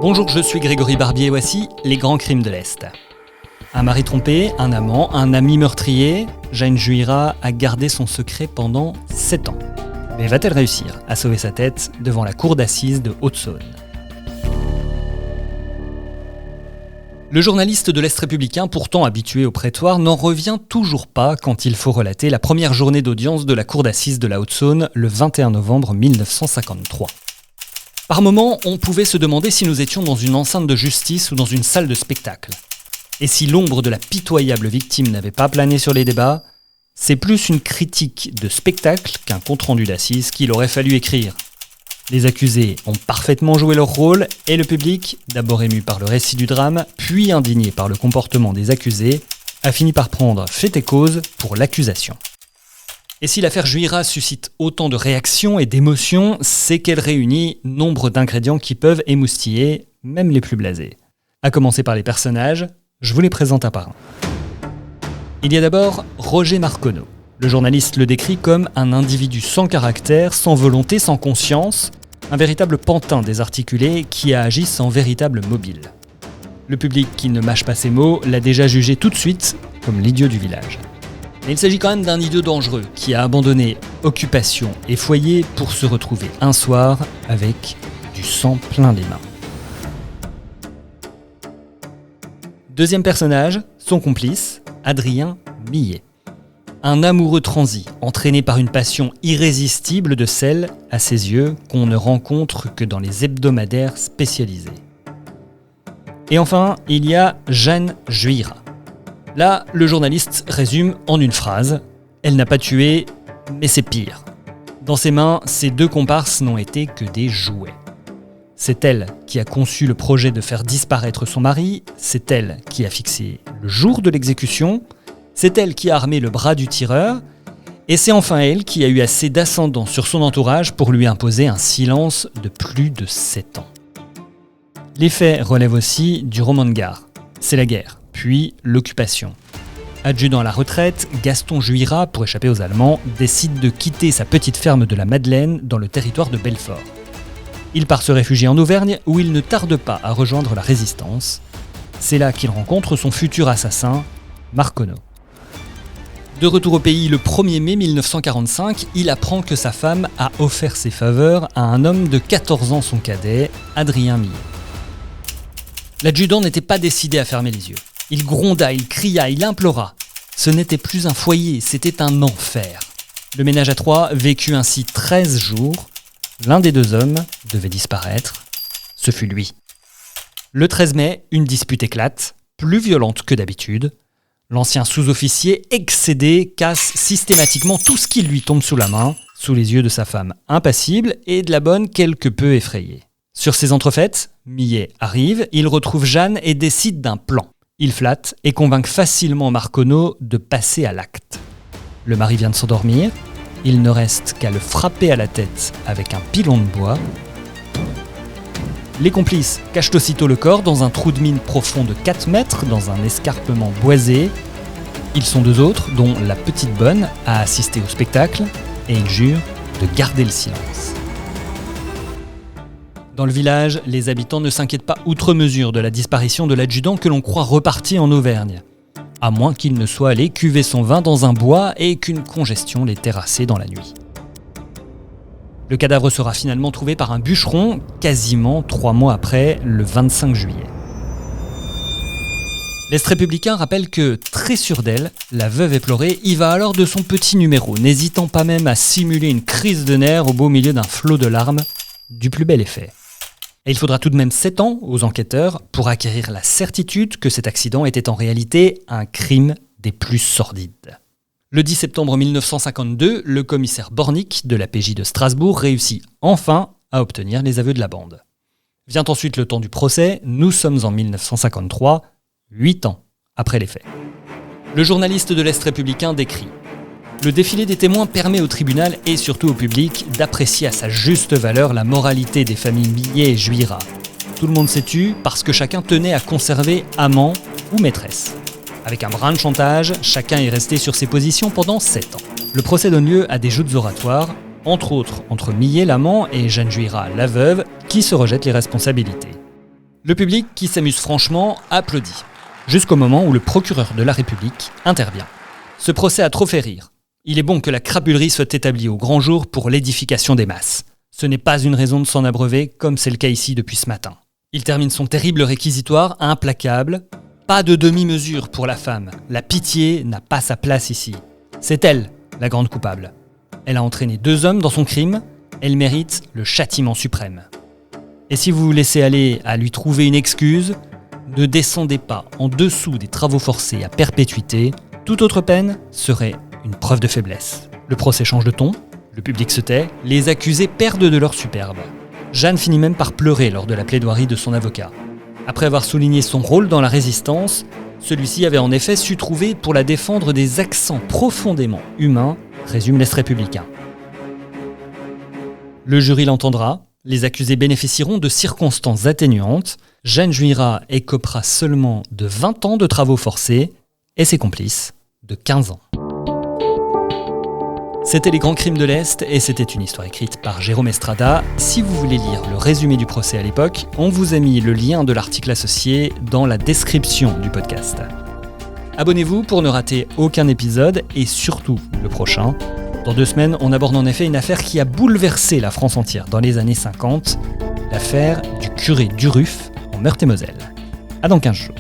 Bonjour, je suis Grégory Barbier et voici les grands crimes de l'Est. Un mari trompé, un amant, un ami meurtrier, Jane Juira a gardé son secret pendant 7 ans. Mais va-t-elle réussir à sauver sa tête devant la cour d'assises de Haute-Saône ? Le journaliste de l'Est républicain, pourtant habitué au prétoire, n'en revient toujours pas quand il faut relater la première journée d'audience de la cour d'assises de la Haute-Saône le 21 novembre 1953. Par moments, on pouvait se demander si nous étions dans une enceinte de justice ou dans une salle de spectacle. Et si l'ombre de la pitoyable victime n'avait pas plané sur les débats, c'est plus une critique de spectacle qu'un compte-rendu d'assises qu'il aurait fallu écrire. Les accusés ont parfaitement joué leur rôle et le public, d'abord ému par le récit du drame, puis indigné par le comportement des accusés, a fini par prendre fait et cause pour l'accusation. Et si l'affaire Juira suscite autant de réactions et d'émotions, c'est qu'elle réunit nombre d'ingrédients qui peuvent émoustiller même les plus blasés. À commencer par les personnages, je vous les présente un par un. Il y a d'abord Roger Marconneau. Le journaliste le décrit comme un individu sans caractère, sans volonté, sans conscience, un véritable pantin désarticulé qui a agi sans véritable mobile. Le public qui ne mâche pas ses mots l'a déjà jugé tout de suite comme l'idiot du village. Mais il s'agit quand même d'un idiot dangereux qui a abandonné occupation et foyer pour se retrouver un soir avec du sang plein les mains. Deuxième personnage, son complice, Adrien Millet. Un amoureux transi, entraîné par une passion irrésistible de celle, à ses yeux, qu'on ne rencontre que dans les hebdomadaires spécialisés. Et enfin, il y a Jane Juira. Là, le journaliste résume en une phrase « Elle n'a pas tué, mais c'est pire ». Dans ses mains, ces deux comparses n'ont été que des jouets. C'est elle qui a conçu le projet de faire disparaître son mari, c'est elle qui a fixé le jour de l'exécution, c'est elle qui a armé le bras du tireur, et c'est enfin elle qui a eu assez d'ascendant sur son entourage pour lui imposer un silence de plus de 7 ans. Les faits relèvent aussi du roman de gare. C'est la guerre, puis l'occupation. Adjudant à la retraite, Gaston Juira, pour échapper aux Allemands, décide de quitter sa petite ferme de la Madeleine dans le territoire de Belfort. Il part se réfugier en Auvergne où il ne tarde pas à rejoindre la résistance. C'est là qu'il rencontre son futur assassin, Marconneau. De retour au pays le 1er mai 1945, il apprend que sa femme a offert ses faveurs à un homme de 14 ans, son cadet, Adrien Millet. L'adjudant n'était pas décidé à fermer les yeux. Il gronda, il cria, il implora. Ce n'était plus un foyer, c'était un enfer. Le ménage à trois vécut ainsi 13 jours. L'un des deux hommes devait disparaître. Ce fut lui. Le 13 mai, une dispute éclate, plus violente que d'habitude. L'ancien sous-officier, excédé, casse systématiquement tout ce qui lui tombe sous la main, sous les yeux de sa femme impassible et de la bonne quelque peu effrayée. Sur ces entrefaites, Millet arrive, il retrouve Jeanne et décide d'un plan. Il flatte et convainc facilement Marconneau de passer à l'acte. Le mari vient de s'endormir, il ne reste qu'à le frapper à la tête avec un pilon de bois. Les complices cachent aussitôt le corps dans un trou de mine profond de 4 mètres dans un escarpement boisé. Ils sont deux autres, dont la petite bonne a assisté au spectacle et ils jurent de garder le silence. Dans le village, les habitants ne s'inquiètent pas outre mesure de la disparition de l'adjudant que l'on croit reparti en Auvergne. À moins qu'il ne soit allé cuver son vin dans un bois et qu'une congestion l'ait terrassé dans la nuit. Le cadavre sera finalement trouvé par un bûcheron, quasiment 3 mois après, le 25 juillet. L'Est républicain rappelle que, très sûre d'elle, la veuve éplorée y va alors de son petit numéro, n'hésitant pas même à simuler une crise de nerfs au beau milieu d'un flot de larmes, du plus bel effet. Et il faudra tout de même 7 ans aux enquêteurs pour acquérir la certitude que cet accident était en réalité un crime des plus sordides. Le 10 septembre 1952, le commissaire Bornick de la PJ de Strasbourg réussit enfin à obtenir les aveux de la bande. Vient ensuite le temps du procès, nous sommes en 1953, 8 ans après les faits. Le journaliste de l'Est républicain décrit « Le défilé des témoins permet au tribunal et surtout au public d'apprécier à sa juste valeur la moralité des familles Millet et Juira. Tout le monde s'est tu parce que chacun tenait à conserver amant ou maîtresse. Avec un brin de chantage, chacun est resté sur ses positions pendant 7 ans. Le procès donne lieu à des joutes oratoires, entre Millet l'amant et Jane Juira la veuve, qui se rejettent les responsabilités. Le public, qui s'amuse franchement, applaudit. Jusqu'au moment où le procureur de la République intervient. Ce procès a trop fait rire. Il est bon que la crapulerie soit établie au grand jour pour l'édification des masses. Ce n'est pas une raison de s'en abreuver, comme c'est le cas ici depuis ce matin. Il termine son terrible réquisitoire implacable. Pas de demi-mesure pour la femme. La pitié n'a pas sa place ici. C'est elle, la grande coupable. Elle a entraîné 2 hommes dans son crime. Elle mérite le châtiment suprême. Et si vous vous laissez aller à lui trouver une excuse, ne descendez pas en dessous des travaux forcés à perpétuité. Toute autre peine serait une preuve de faiblesse. Le procès change de ton, le public se tait, les accusés perdent de leur superbe. Jeanne finit même par pleurer lors de la plaidoirie de son avocat. Après avoir souligné son rôle dans la résistance, celui-ci avait en effet su trouver pour la défendre des accents profondément humains, résume l'Est républicain. Le jury l'entendra, les accusés bénéficieront de circonstances atténuantes, Jeanne jouira et copera seulement de 20 ans de travaux forcés, et ses complices de 15 ans. C'était Les Grands Crimes de l'Est et c'était une histoire écrite par Jérôme Estrada. Si vous voulez lire le résumé du procès à l'époque, on vous a mis le lien de l'article associé dans la description du podcast. Abonnez-vous pour ne rater aucun épisode et surtout le prochain. Dans 2 semaines, on aborde en effet une affaire qui a bouleversé la France entière dans les années 50, l'affaire du curé Duruf en Meurthe-et-Moselle. À dans 15 jours.